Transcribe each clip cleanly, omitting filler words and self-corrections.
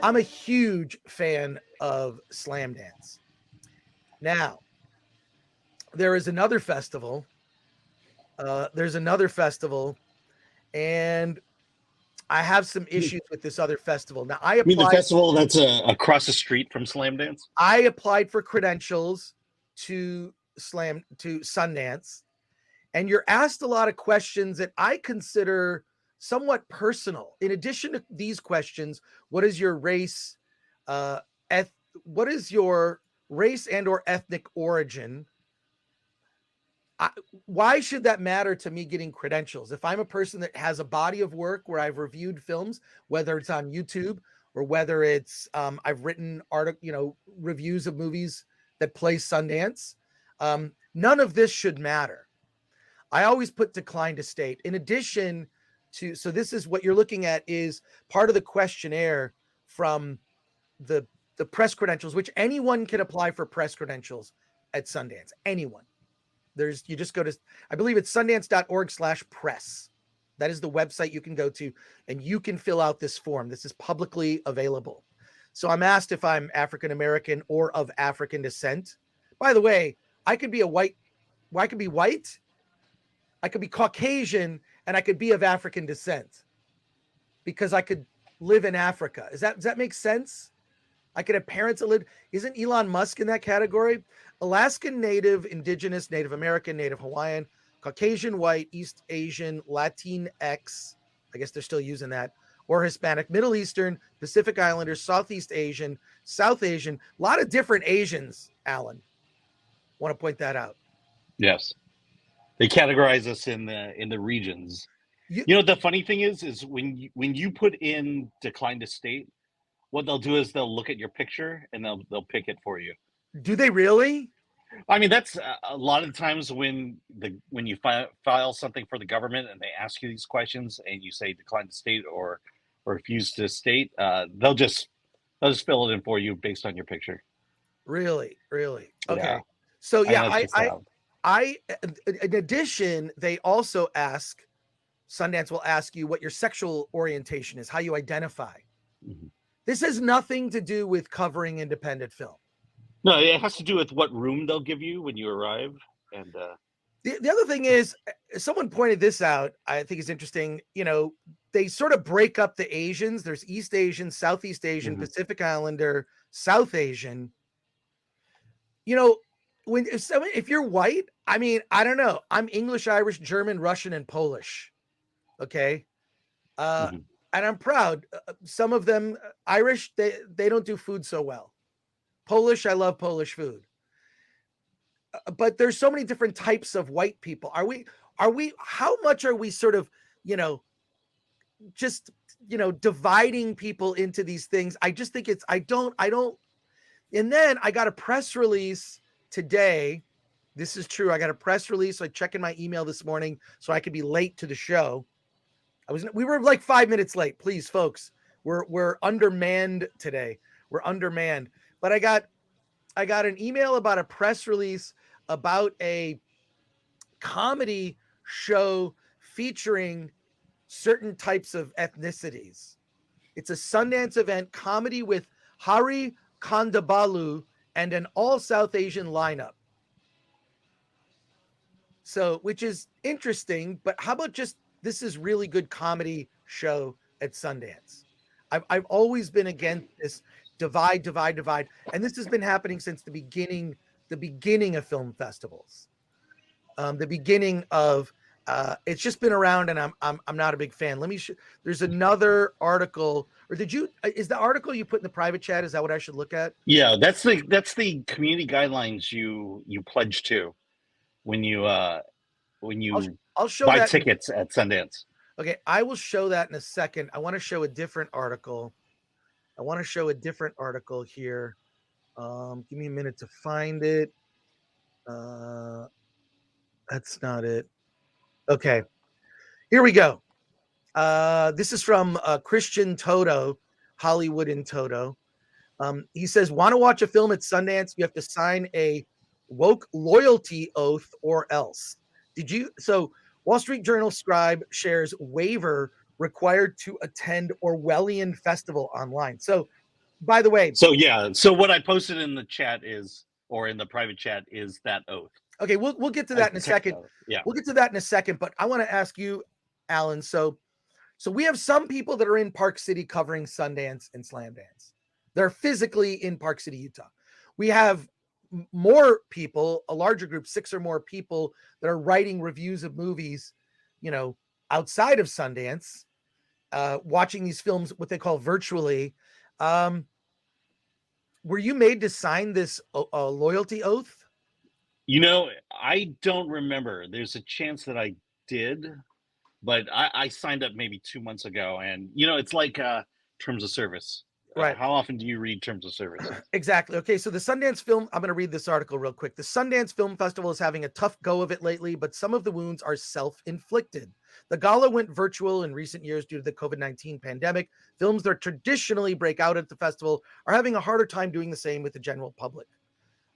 I'm a huge fan of Slamdance. Now, there is another festival. There's another festival, and I have some You issues with this other festival. Now, mean the festival that's across the street from Slam Dance? I applied for credentials to Sundance, and you're asked a lot of questions that I consider somewhat personal. In addition to these questions, what is your race? Uh, what is your race and or ethnic origin? Why should that matter to me getting credentials? If I'm a person that has a body of work where I've reviewed films, whether it's on YouTube or whether it's I've written reviews of movies that play Sundance, none of this should matter. I always put decline to state. In addition to, so this is what you're looking at is part of the questionnaire from the press credentials, which anyone can apply for press credentials at Sundance. Anyone. You just go to, I believe it's sundance.org/press. That is the website you can go to, and you can fill out this form. This is publicly available. So I'm asked if I'm African American or of African descent. By the way, I could be white, I could be Caucasian, and I could be of African descent because I could live in Africa. Does that make sense? I could have parents that lived. Isn't Elon Musk in that category? Alaskan Native, Indigenous, Native American, Native Hawaiian, Caucasian, White, East Asian, Latinx, I guess they're still using that, or Hispanic, Middle Eastern, Pacific Islanders, Southeast Asian, South Asian, a lot of different Asians, Alan. Want to point that out. Yes. They categorize us in the regions. You know, the funny thing is when you put in decline to state, what they'll do is they'll look at your picture and they'll pick it for you. Do they really? I mean, that's a lot of times when you file something for the government and they ask you these questions and you say decline to state or refuse to state, they'll just fill it in for you based on your picture. Really? Okay. Yeah. So yeah, I in addition, they also ask, Sundance will ask you what your sexual orientation is, how you identify. Mm-hmm. This has nothing to do with covering independent film. No, it has to do with what room they'll give you when you arrive. And the other thing is, someone pointed this out, I think is interesting. You know, they sort of break up the Asians. There's East Asian, Southeast Asian, mm-hmm. Pacific Islander, South Asian. You know, if you're white, I mean, I don't know. I'm English, Irish, German, Russian, and Polish. Okay. Mm-hmm. And I'm proud. Some of them, Irish, they don't do food so well. Polish, I love Polish food. But there's so many different types of white people. How much are we sort of, just, dividing people into these things? I just think I don't. And then I got a press release today. This is true. I got a press release. So I checked in my email this morning so I could be late to the show. We were like 5 minutes late. Please, folks, we're undermanned today. We're undermanned. But I got an email about a press release about a comedy show featuring certain types of ethnicities. It's a Sundance event, comedy with Hari Kondabolu and an all South Asian lineup. So, which is interesting, but how about just this is really good comedy show at Sundance? I've always been against this divide. And this has been happening since the beginning of film festivals. The beginning of it's just been around, and I'm not a big fan. There's another article, or is the article you put in the private chat, is that what I should look at? Yeah, that's the community guidelines you pledge to when you I'll show buy that tickets at Sundance. Okay, I will show that in a second. I want to show a different article. Here. Give me a minute to find it. That's not it. Okay, here we go. This is from Christian Toto, Hollywood in Toto. He says, want to watch a film at Sundance? You have to sign a woke loyalty oath or else. So Wall Street Journal scribe shares waiver required to attend Orwellian Festival online. So by the way, So yeah, so what I posted in the chat is, or in the private chat, is that oath. okay, we'll get to I that in a protect second. that oath. Yeah. We'll get to that in a second, but I want to ask you, Alan. So we have some people that are in Park City covering Sundance and Slamdance. They're physically in Park City, Utah. We have more people, a larger group, 6 or more people that are writing reviews of movies, outside of Sundance, watching these films, what they call virtually. Were you made to sign this loyalty oath? I don't remember. There's a chance that I did, but I signed up maybe 2 months ago, and it's like terms of service. Right. How often do you read terms of service? Exactly. Okay, so the Sundance Film, I'm going to read this article real quick. The Sundance Film Festival is having a tough go of it lately, but some of the wounds are self-inflicted. The gala went virtual in recent years due to the COVID-19 pandemic. Films that traditionally break out at the festival are having a harder time doing the same with the general public.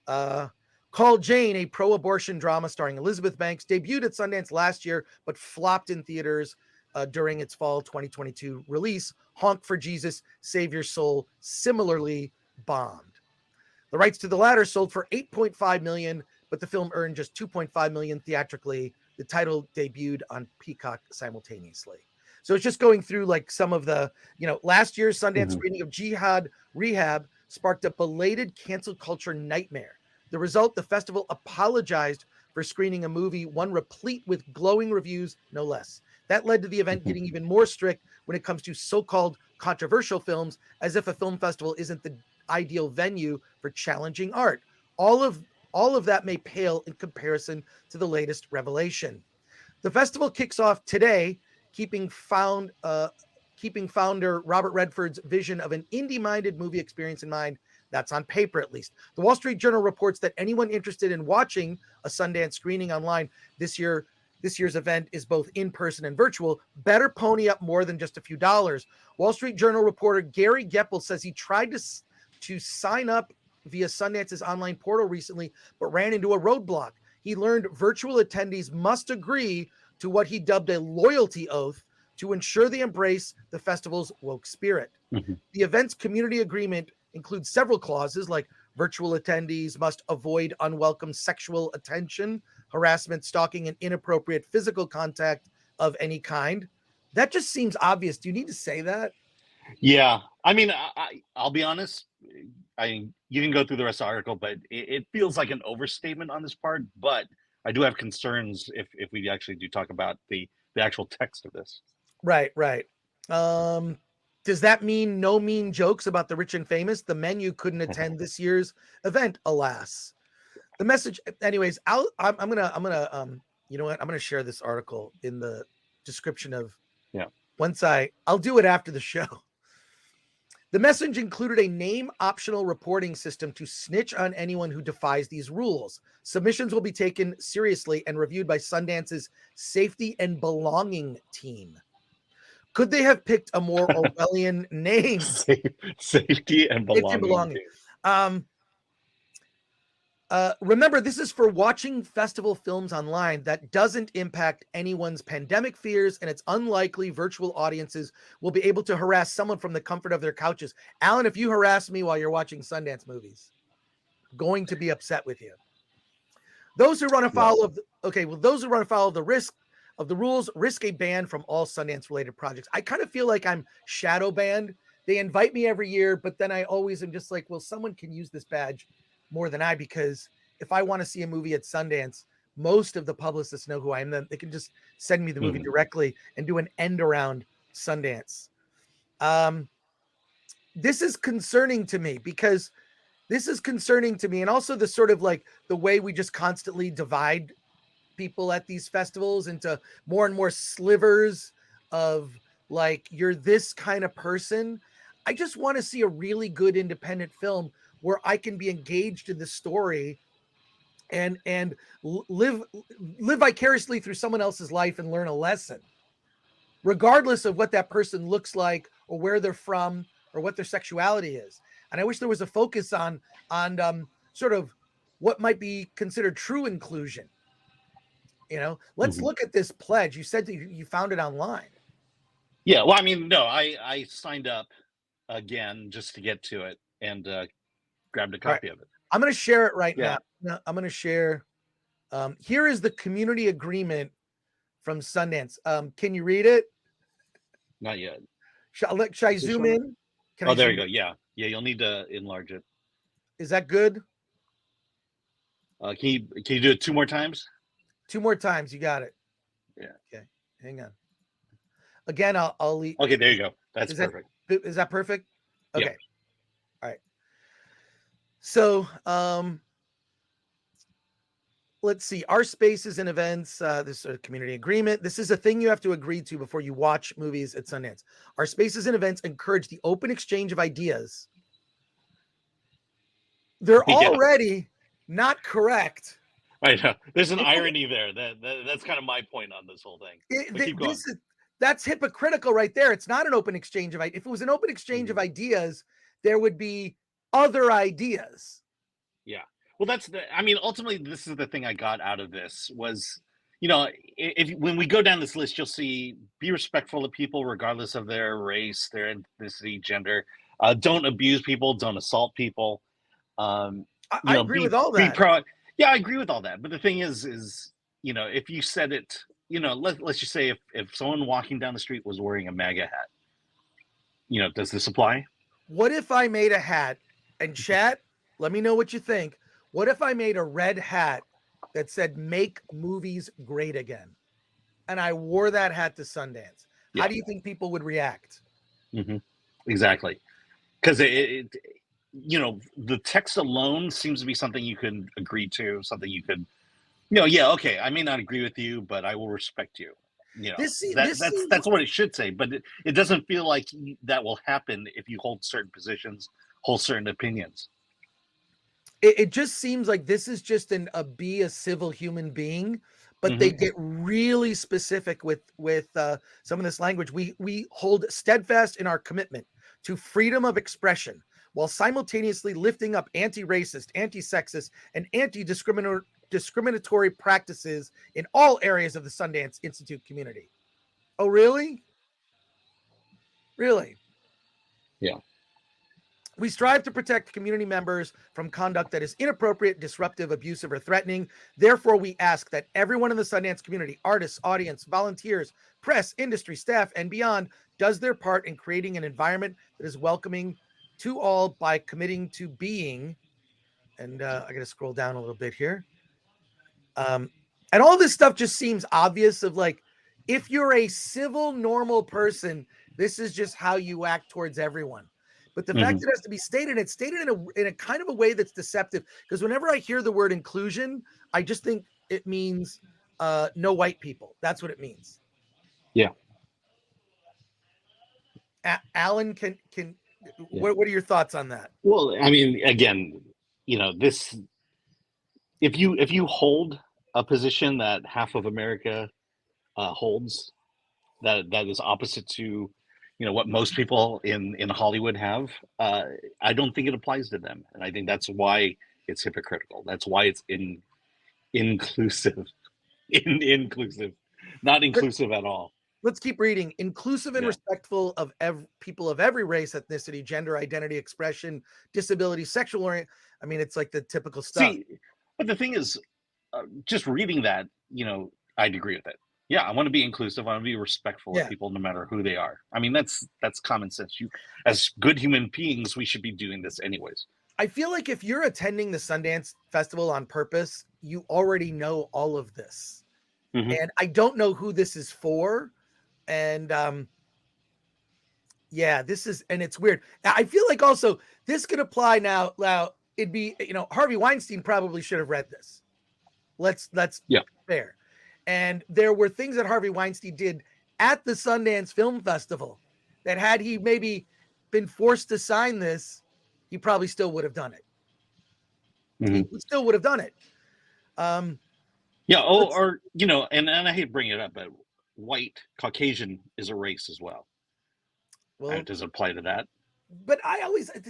Call Jane, a pro-abortion drama starring Elizabeth Banks, debuted at Sundance last year, but flopped in theaters during its fall 2022 release. Honk for Jesus, Save Your Soul similarly bombed. The rights to the latter sold for $8.5 million, but the film earned just $2.5 million theatrically. The title debuted on Peacock simultaneously. So it's just going through like some of the, last year's Sundance screening of Jihad Rehab sparked a belated cancel culture nightmare. The result, the festival apologized for screening a movie, one replete with glowing reviews, no less. That led to the event getting even more strict when it comes to so-called controversial films, as if a film festival isn't the ideal venue for challenging art. All of that may pale in comparison to the latest revelation. The festival kicks off today, keeping founder Robert Redford's vision of an indie-minded movie experience in mind. That's on paper, at least. The Wall Street Journal reports that anyone interested in watching a Sundance screening online this year's event is both in-person and virtual, better pony up more than just a few dollars. Wall Street Journal reporter Gary Geppel says he tried to sign up via Sundance's online portal recently, but ran into a roadblock. He learned virtual attendees must agree to what he dubbed a loyalty oath to ensure they embrace the festival's woke spirit. The event's community agreement includes several clauses like virtual attendees must avoid unwelcome sexual attention, harassment, stalking, and inappropriate physical contact of any kind. That just seems obvious. Do you need to say that? Yeah, I mean, I'll be honest. You can go through the rest of the article, but it feels like an overstatement on this part. But I do have concerns if we actually do talk about the actual text of this. Right. Does that mean no mean jokes about the rich and famous? The menu couldn't attend this year's event, alas. The message, anyways. I'm gonna you know what? I'm gonna share this article in the description of. Yeah. I'll do it after the show. The message included a name optional reporting system to snitch on anyone who defies these rules. Submissions will be taken seriously and reviewed by Sundance's safety and belonging team. Could they have picked a more Orwellian name? Safety and belonging. Remember, this is for watching festival films online. That doesn't impact anyone's pandemic fears, and it's unlikely virtual audiences will be able to harass someone from the comfort of their couches. Alan, if you harass me while you're watching Sundance movies, I'm going to be upset with you. Those who run afoul of the risk of the rules risk a ban from all Sundance-related projects. I kind of feel like I'm shadow banned. They invite me every year, but then I always am just like, well, someone can use this badge more than I, because if I want to see a movie at Sundance, most of the publicists know who I am. Then they can just send me the movie directly and do an end around Sundance. This is concerning to me, and also the sort of like the way we just constantly divide people at these festivals into more and more slivers of like, you're this kind of person. I just want to see a really good independent film where I can be engaged in the story and live vicariously through someone else's life and learn a lesson, regardless of what that person looks like or where they're from or what their sexuality is. And I wish there was a focus on sort of what might be considered true inclusion. Let's look at this pledge. You said that you found it online. Yeah, well, I mean, no, I signed up again just to get to it, and grabbed a All right. copy of it. I'm going to share it right Yeah. now. I'm going to share. Here is the community agreement from Sundance. Can you read it? Not yet. Should I Is this zoom one? in? Can Oh, I there you zoom go. in? Yeah. Yeah. You'll need to enlarge it. Is that good? Can you do it 2 more times? 2 more times. You got it. Yeah. Okay. Hang on. Again, I'll leave. Okay. There you go. That's Is perfect. that perfect? Yeah. Okay. All right. So, let's see. Our spaces and events. This is a community agreement. This is a thing you have to agree to before you watch movies at Sundance. Our spaces and events encourage the open exchange of ideas. They're Yeah. already not correct. I know. There's an irony there. That's kind of my point on this whole thing. But keep going. That's hypocritical right there. It's not an open exchange of ideas. If it was an open exchange of ideas, there would be other ideas. Yeah. Well, ultimately, this is the thing I got out of this was, if when we go down this list, you'll see be respectful of people regardless of their race, their ethnicity, gender. Don't abuse people. Don't assault people. I agree with all be that. pro. Yeah, I agree with all that. But the thing is, if you said it, let's just say if someone walking down the street was wearing a MAGA hat, does this apply? What if I made a hat and chat? Let me know what you think. What if I made a red hat that said "Make movies great again," and I wore that hat to Sundance? Yeah. How do you think people would react? Mm-hmm. Exactly, because the text alone seems to be something you can agree to, something you could, yeah, okay, I may not agree with you, but I will respect you. That's what it should say, but it doesn't feel like that will happen if you hold certain positions, hold certain opinions. It just seems like this is just be a civil human being, but they get really specific with some of this language. We hold steadfast in our commitment to freedom of expression while simultaneously lifting up anti-racist, anti-sexist, and anti-discriminatory practices in all areas of the Sundance Institute community. Oh, really? Really? Yeah. We strive to protect community members from conduct that is inappropriate, disruptive, abusive, or threatening. Therefore, we ask that everyone in the Sundance community, artists, audience, volunteers, press, industry, staff, and beyond, does their part in creating an environment that is welcoming to all by committing to being, and I got to scroll down a little bit here. And all this stuff just seems obvious of like, if you're a civil, normal person, this is just how you act towards everyone. But the fact that it has to be stated, it's stated in a kind of a way that's deceptive. Because whenever I hear the word inclusion, I just think it means no white people. That's what it means. Yeah. Alan, what are your thoughts on that? Well, I mean, again, this if you hold a position that half of America holds, that is opposite to what most people in Hollywood have, I don't think it applies to them, and I think that's why it's hypocritical. That's why it's inclusive, inclusive, not inclusive at all. Let's keep reading. Inclusive and respectful of people of every race, ethnicity, gender, identity, expression, disability, sexual orient. I mean, it's like the typical stuff. See, but the thing is, just reading that, I'd agree with it. Yeah, I want to be inclusive. I want to be respectful of people, no matter who they are. I mean, that's common sense. As good human beings, we should be doing this anyways. I feel like if you're attending the Sundance Festival on purpose, you already know all of this. And I don't know who this is for. And this is, and it's weird. I feel like also this could apply now. It'd be, Harvey Weinstein probably should have read this. Let's be fair. And there were things that Harvey Weinstein did at the Sundance Film Festival that had he maybe been forced to sign this, he probably still would have done it. He still would have done it. And I hate to bring it up, but white, Caucasian is a race as well. Well, does it apply to that? But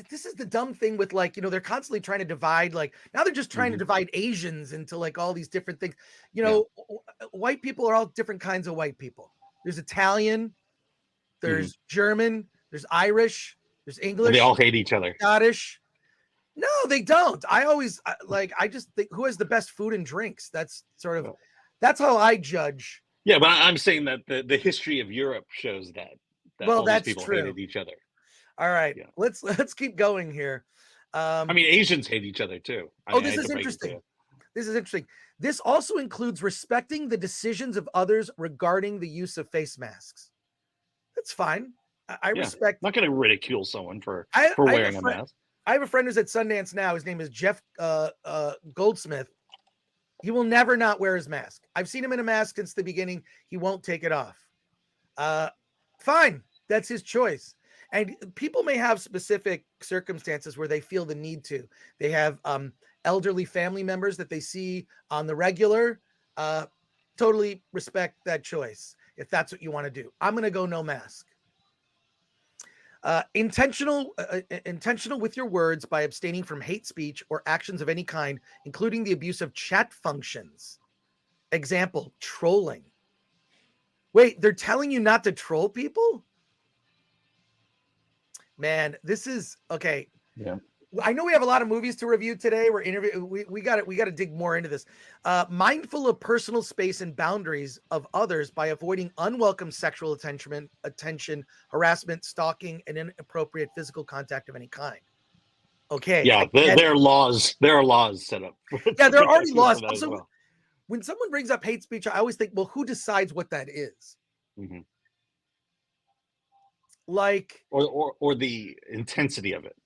this is the dumb thing with they're constantly trying to divide, now they're just trying to divide Asians into all these different things. White people are all different kinds of white people. There's Italian, there's German, there's Irish, There's And they English, all hate each other. Scottish. No, they don't. I just think who has the best food and drinks. That's how I judge. Yeah, but I'm saying that the history of Europe shows that Well, all these that's people true. hated each other. All right, Yeah. let's keep going here. I mean, Asians hate each other too. I Oh, mean, I this hate is to break it to interesting. you. This is interesting. This also includes respecting the decisions of others regarding the use of face masks. That's fine. I Yeah, I'm respect. not going to ridicule someone for I have a wearing a friend. mask. I have a friend who's at Sundance now. His name is Jeff Goldsmith. He will never not wear his mask. I've seen him in a mask since the beginning. He won't take it off. Fine. That's his choice. And people may have specific circumstances where they feel the need to. They have elderly family members that they see on the regular. Totally respect that choice if that's what you want to do. I'm going to go no mask. Intentional with your words by abstaining from hate speech or actions of any kind, including the abuse of chat functions. Example, trolling. Wait, they're telling you not to troll people? Man, this is okay. Yeah. I know we have a lot of movies to review today. We got to dig more into this. Mindful of personal space and boundaries of others by avoiding unwelcome sexual attention, harassment, stalking, and inappropriate physical contact of any kind. Okay, Yeah, I get it. there are laws. There are laws set up. Yeah, to there are protect already you laws. from that as Also, well. when someone brings up hate speech, I always think, well, who decides what that is? Mm-hmm. Like, Or the intensity of it.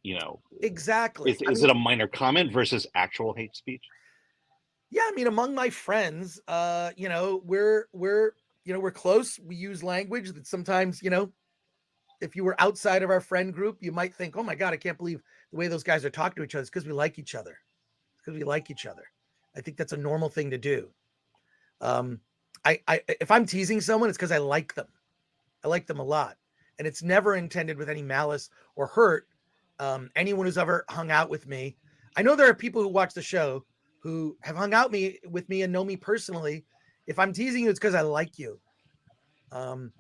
You know, exactly. I is mean, it a minor comment versus actual hate speech? yeah, I mean, among my friends, we're close. We use language that sometimes, if you were outside of our friend group, you might think, oh my God, I can't believe the way those guys are talking to each other. It's because we like each other. It's because we like each other. I think that's a normal thing to do. If I'm teasing someone, it's because I like them. I like them a lot. And it's never intended with any malice or hurt. Anyone who's ever hung out with me, I know there are people who watch the show who have hung out with me and know me personally. If I'm teasing you, it's because I like you. And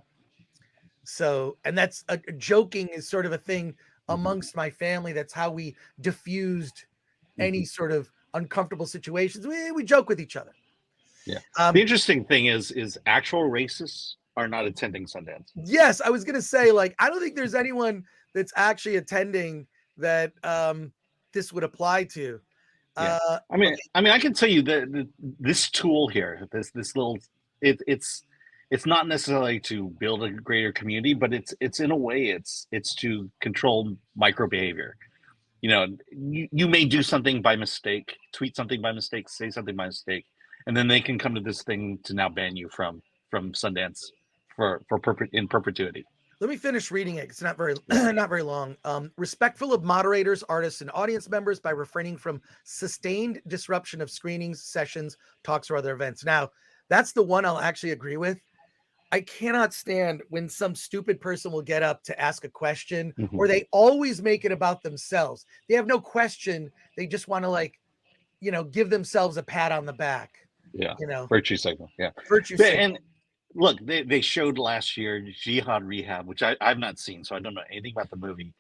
that's joking is sort of a thing amongst my family. That's how we diffused any sort of uncomfortable situations. We joke with each other. Yeah. The interesting thing is actual racists are not attending Sundance. Yes, I was gonna say, like, I don't think there's anyone that's actually attending that this would apply to. Yeah. Okay. I mean, I can tell you that this tool here, this little, it's not necessarily to build a greater community, but it's in a way, it's to control micro behavior. You know, you may do something by mistake, tweet something by mistake, say something by mistake, and then they can come to this thing to now ban you from Sundance in perpetuity. Let me finish reading it. It's not very Yeah. not very long. Respectful of moderators, artists, and audience members by refraining from sustained disruption of screenings, sessions, talks, or other events. Now, that's the one I'll actually agree with. I cannot stand when some stupid person will get up to ask a question, Mm-hmm. or they always make it about themselves. They have no question. They just want to give themselves a pat on the back. Yeah. Virtue signal. Yeah. Virtue signal. And look, they showed last year Jihad Rehab, which I've not seen, so I don't know anything about the movie.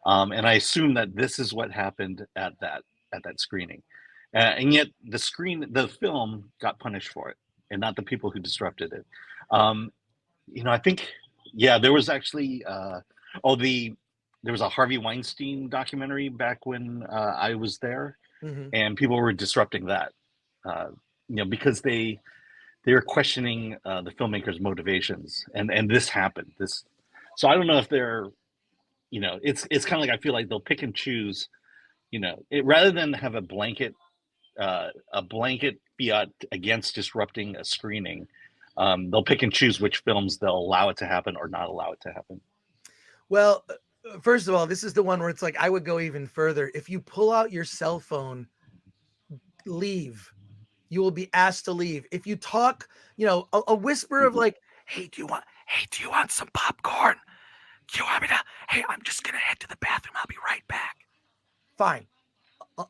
And I assume that this is what happened at that screening. And yet the film got punished for it, and not the people who disrupted it. I think, yeah, there was actually there was a Harvey Weinstein documentary back when I was there, and people were disrupting that, because they're questioning the filmmaker's motivations, and this happened. So I don't know if they're, it's kind of like I feel like they'll pick and choose, rather than have a blanket fiat against disrupting a screening. They'll pick and choose which films they'll allow it to happen or not allow it to happen. Well, first of all, this is the one where it's like I would go even further. If you pull out your cell phone, leave. You will be asked to leave. If you talk, a whisper of like, hey, do you want some popcorn? Do you want me to? Hey, I'm just gonna head to the bathroom. I'll be right back. Fine.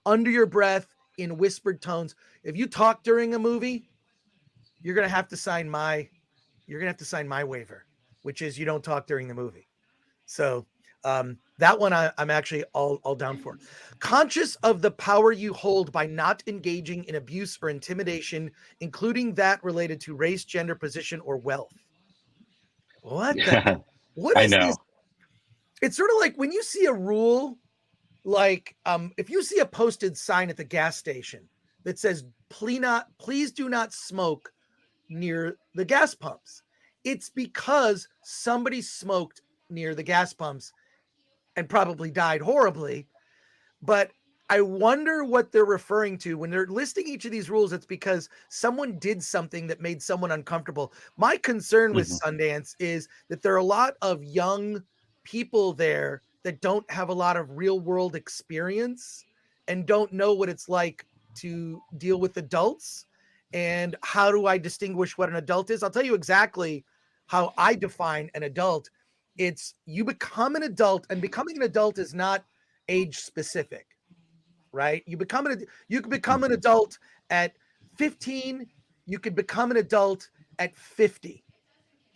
Under your breath, in whispered tones. If you talk during a movie, you're gonna have to sign my waiver, which is you don't talk during the movie. So That one I'm actually all down for. Conscious of the power you hold by not engaging in abuse or intimidation, including that related to race, gender, position, or wealth. What the? Yeah, What I is this? know. It's sort of like when you see a rule, like if you see a posted sign at the gas station that says please do not smoke near the gas pumps. It's because somebody smoked near the gas pumps and probably died horribly. But I wonder what they're referring to when they're listing each of these rules. It's because someone did something that made someone uncomfortable. My concern with Mhm. Sundance is that there are a lot of young people there that don't have a lot of real world experience and don't know what it's like to deal with adults. And how do I distinguish what an adult is? I'll tell you exactly how I define an adult. It's you become an adult, and becoming an adult is not age specific, right? You can become an Mhm. adult at 15, you could become an adult at 50.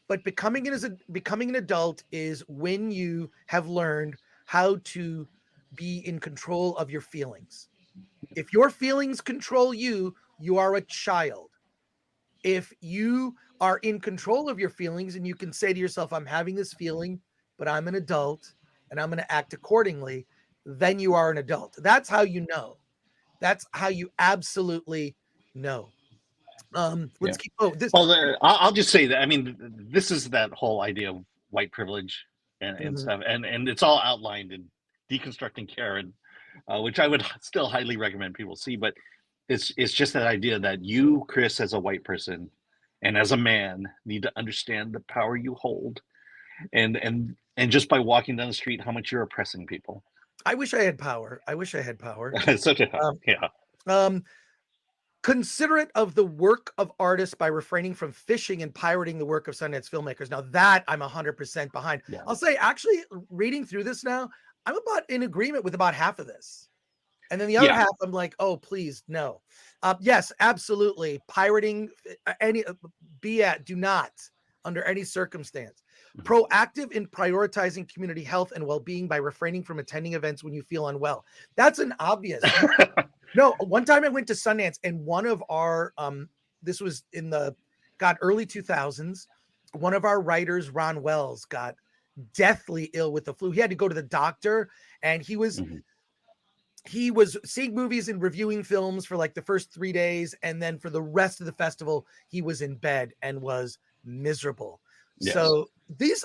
But becoming an adult is when you have learned how to be in control of your feelings. If your feelings control you, you are a child. If you are in control of your feelings and you can say to yourself, I'm having this feeling, but I'm an adult and I'm going to act accordingly, then you are an adult. That's how you know. That's how you absolutely know. Yeah. Let's keep. Oh, this. Well, I'll just say that. I mean, this is that whole idea of white privilege and Mhm. stuff, and it's all outlined in Deconstructing Karen, which I would still highly recommend people see. But it's just that idea that you, Chris, as a white person, and as a man, need to understand the power you hold, and just by walking down the street, how much you're oppressing people. I wish I had power. I wish I had power. It's such a Um, yeah, um, Considerate of the work of artists by refraining from fishing and pirating the work of Sundance filmmakers. Now that I'm 100% behind. yeah, I'll say, actually, reading through this now, I'm about in agreement with about half of this. And then the other yeah. half, I'm like, oh, please, no. Yes, absolutely. Pirating, do not, under any circumstance. Proactive in prioritizing community health and well being by refraining from attending events when you feel unwell. That's an obvious. No, one time I went to Sundance and one of our this was in the early 2000s. One of our writers, Ron Wells, got deathly ill with the flu. He had to go to the doctor, and Mhm. he was seeing movies and reviewing films for like the first 3 days, and then for the rest of the festival, he was in bed and was miserable. Yes. So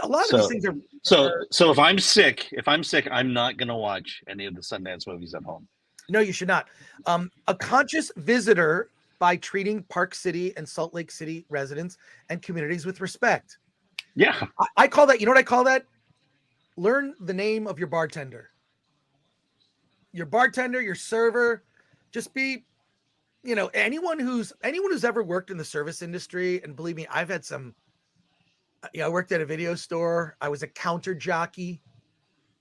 a lot of these So, things so, are so if I'm sick, I'm not gonna watch any of the Sundance movies at home. no, you should not. A conscious visitor by treating Park City and Salt Lake City residents and communities with respect. Yeah, I call that, you know what I call that? Learn the name of your bartender. Your bartender, your server, just be, anyone who's ever worked in the service industry, and believe me, I've had some, I worked at a video store. I was a counter jockey.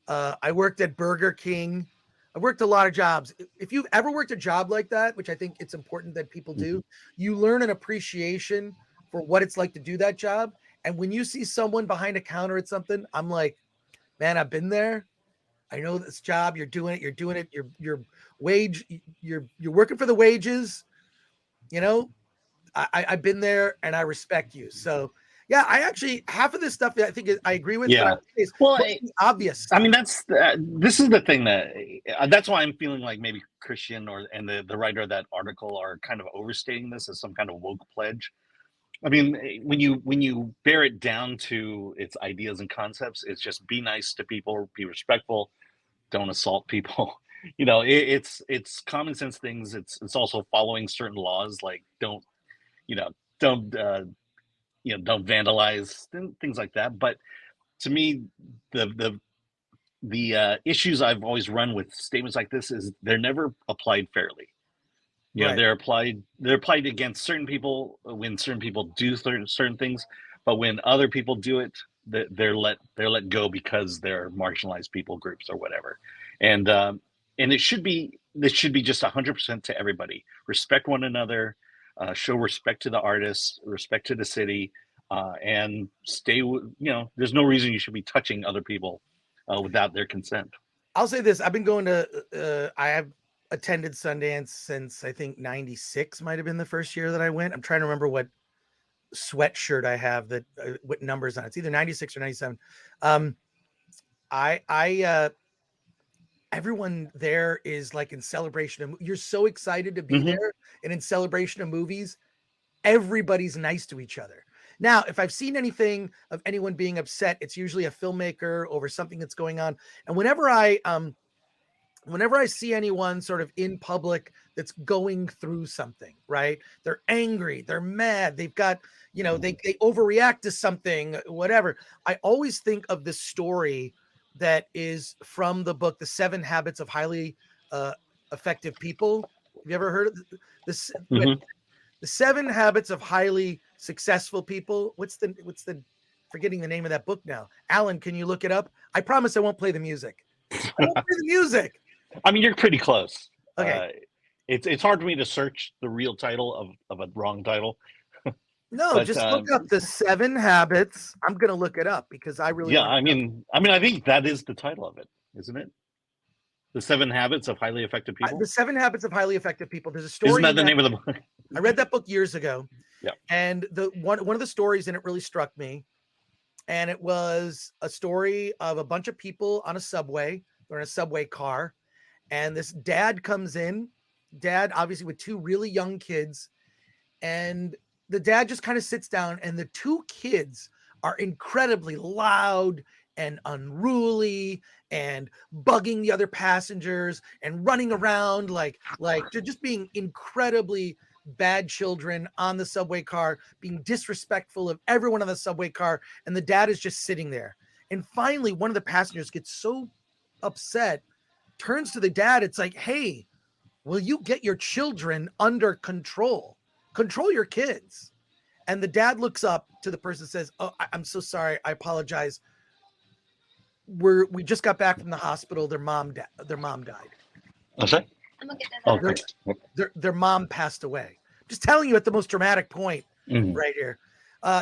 I worked at Burger King. I worked a lot of jobs. If you've ever worked a job like that, which I think it's important that people mhm. do, you learn an appreciation for what it's like to do that job. And when you see someone behind a counter at something, I'm like, man, I've been there. I know this job. You're doing it. You're doing it. Your wage. You're working for the wages. You know, I've been there and I respect you. So yeah, I actually half of this stuff that I think I agree with, but I Yeah. would say is Well, most of the obvious I stuff. mean, this is the thing that's why I'm feeling like maybe Christian and the writer of that article are kind of overstating this as some kind of woke pledge. I mean, when you bear it down to its ideas and concepts, it's just be nice to people, be respectful, don't assault people. It's common sense things. It's also following certain laws, like you know don't don't vandalize, things like that. But to me, the issues I've always run with statements like this is they're never applied fairly. Right. They're applied against certain people when certain people do certain things, but when other people do it, they're let go because they're marginalized people groups or whatever. And this should be just 100% to everybody. Respect one another, show respect to the artists, respect to the city, and stay. There's no reason you should be touching other people without their consent. I'll say this: I've been going to. I have attended Sundance since I think '96 might have been the first year that I went. I'm trying to remember what sweatshirt I have that what numbers on it. It's either 96 or 97. I everyone there is like in celebration of, you're so excited to be there, and in celebration of movies, everybody's nice to each other. Now, if I've seen anything of anyone being upset, it's usually a filmmaker over something that's going on. And whenever I see anyone sort of in public that's going through something, right? They're angry, they're mad, they've got, they overreact to something, whatever. I always think of this story that is from the book, The 7 Habits of Highly Effective People. Have you ever heard of this? The 7 Habits of Highly Successful People. What's the forgetting the name of that book now? Alan, can you look it up? I promise I won't play the music. I won't play the music. I mean, you're pretty close. Okay. It's hard for me to search the real title of a wrong title. No, but, just look up The 7 Habits. I'm going to look it up because I really. Yeah, I mean, I think that is the title of it, isn't it? The 7 Habits of Highly Effective People. The 7 Habits of Highly Effective People. There's a story. Isn't that the name of the book? I read that book years ago. Yeah. And the one of the stories in it really struck me. And it was a story of a bunch of people on a subway. They're in a subway car. And this dad comes in, obviously with 2 really young kids. And the dad just kind of sits down, and the 2 kids are incredibly loud and unruly and bugging the other passengers and running around like they're just being incredibly bad children on the subway car, being disrespectful of everyone on the subway car. And the dad is just sitting there. And finally, one of the passengers gets so upset, turns to the dad. It's like, hey, will you get your children under control? Control your kids. And the dad looks up to the person and says, oh, I'm so sorry. I apologize. We just got back from the hospital. Their mom died. Okay. Their mom passed away. Just telling you at the most dramatic point right here.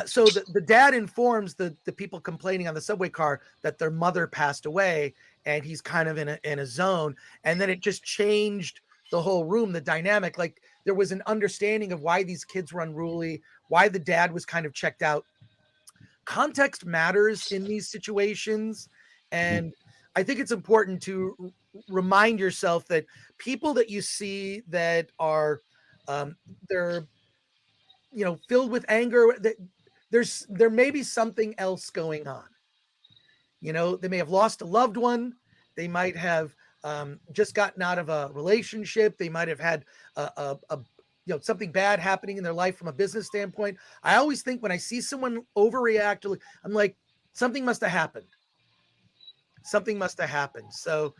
So the dad informs the people complaining on the subway car that their mother passed away, and he's kind of in a zone. And then it just changed the whole room, the dynamic. Like there was an understanding of why these kids were unruly, why the dad was kind of checked out. Context matters in these situations. And I think it's important to remind yourself that people that you see that are, they're, filled with anger, that there may be something else going on. They may have lost a loved one. They might have just gotten out of a relationship. They might have had something bad happening in their life from a business standpoint. I always think when I see someone overreact, I'm like, something must have happened. Something must have happened. So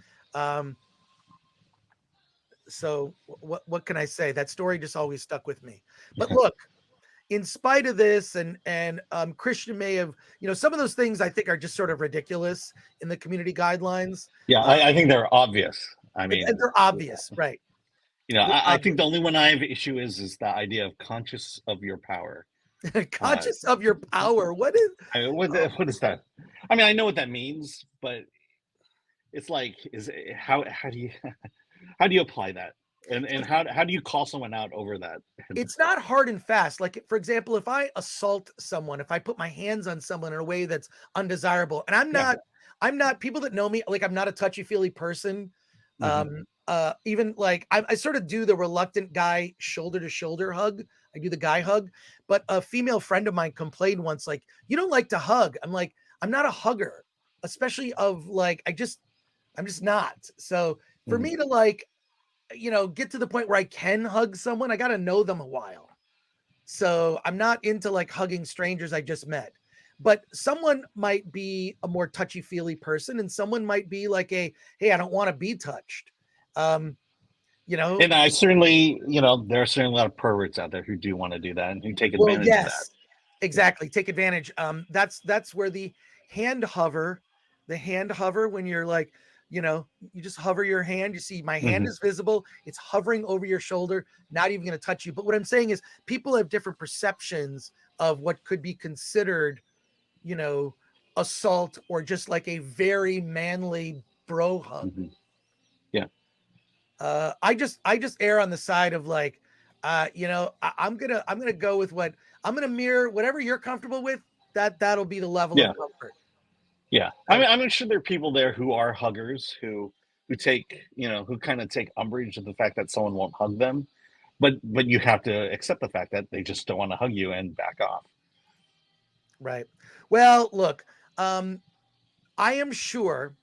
what can I say? That story just always stuck with me. But look, in spite of this, and Christian may have, some of those things I think are just sort of ridiculous in the community guidelines. Yeah, I think they're obvious. I mean, and they're obvious, right? I think the only one I have issue is the idea of conscious of your power. Conscious of your power. What is? What is that? I mean, I know what that means, but it's like, how do you apply that? And how do you call someone out over that? It's not hard and fast. Like, for example, if I assault someone, if I put my hands on someone in a way that's undesirable, and I'm not people that know me, like I'm not a touchy-feely person. Even like I sort of do the reluctant guy shoulder to shoulder hug. I do the guy hug, but a female friend of mine complained once, like, you don't like to hug. I'm like, I'm not a hugger, especially of like, I'm just not. So for me to like, get to the point where I can hug someone, I got to know them a while. So I'm not into like hugging strangers I just met, but someone might be a more touchy-feely person, and someone might be like hey, I don't want to be touched. And I certainly, there are certainly a lot of perverts out there who do want to do that and who take advantage of that. Exactly. Take advantage. That's where the hand hover when you're like, you just hover your hand. You see my hand is visible. It's hovering over your shoulder, not even going to touch you. But what I'm saying is people have different perceptions of what could be considered, assault or just like a very manly bro hug. Mm-hmm. Yeah. I just err on the side of like, I'm gonna go with what I'm gonna mirror whatever you're comfortable with. That'll be the level Yeah. of comfort. Yeah. I mean, I'm sure there are people there who are huggers who take, who kind of take umbrage at the fact that someone won't hug them. But you have to accept the fact that they just don't want to hug you and back off. Right. Well, look, I am sure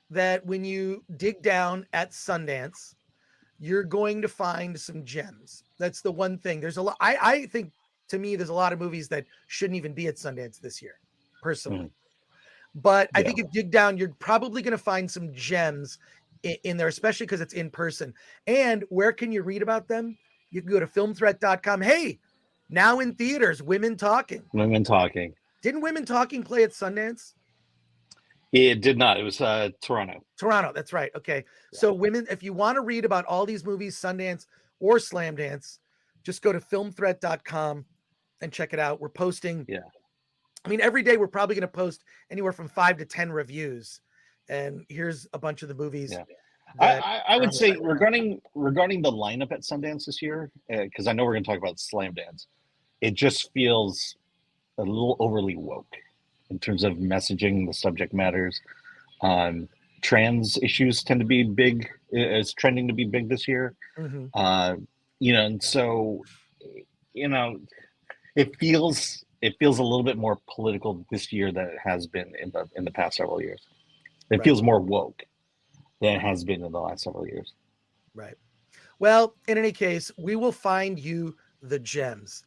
that when you dig down at Sundance, you're going to find some gems. That's the one thing. There's a lot. I think to me, there's a lot of movies that shouldn't even be at Sundance this year, personally. But I Yeah. think if you dig down, you're probably going to find some gems in there, especially because it's in person. And where can you read about them? You can go to filmthreat.com. Hey, now in theaters, Women Talking. Women Talking. Didn't Women Talking play at Sundance? It did not. It was Toronto. Toronto, that's right. Okay. Yeah. So women, if you want to read about all these movies, Sundance or Slamdance, just go to filmthreat.com and check it out. We're posting. Yeah. I mean, every day we're probably going to post anywhere from 5 to 10 reviews. And here's a bunch of the movies. Yeah. that I are would on the say site. regarding the lineup at Sundance this year, because I know we're going to talk about Slamdance, it just feels a little overly woke in terms of messaging, the subject matters. Trans issues tend to be big, is trending to be big this year. Mhm. And so, it feels a little bit more political this year than it has been in the past several years. It Right. feels more woke than it has been in the last several years. Right. Well, in any case, we will find you the gems.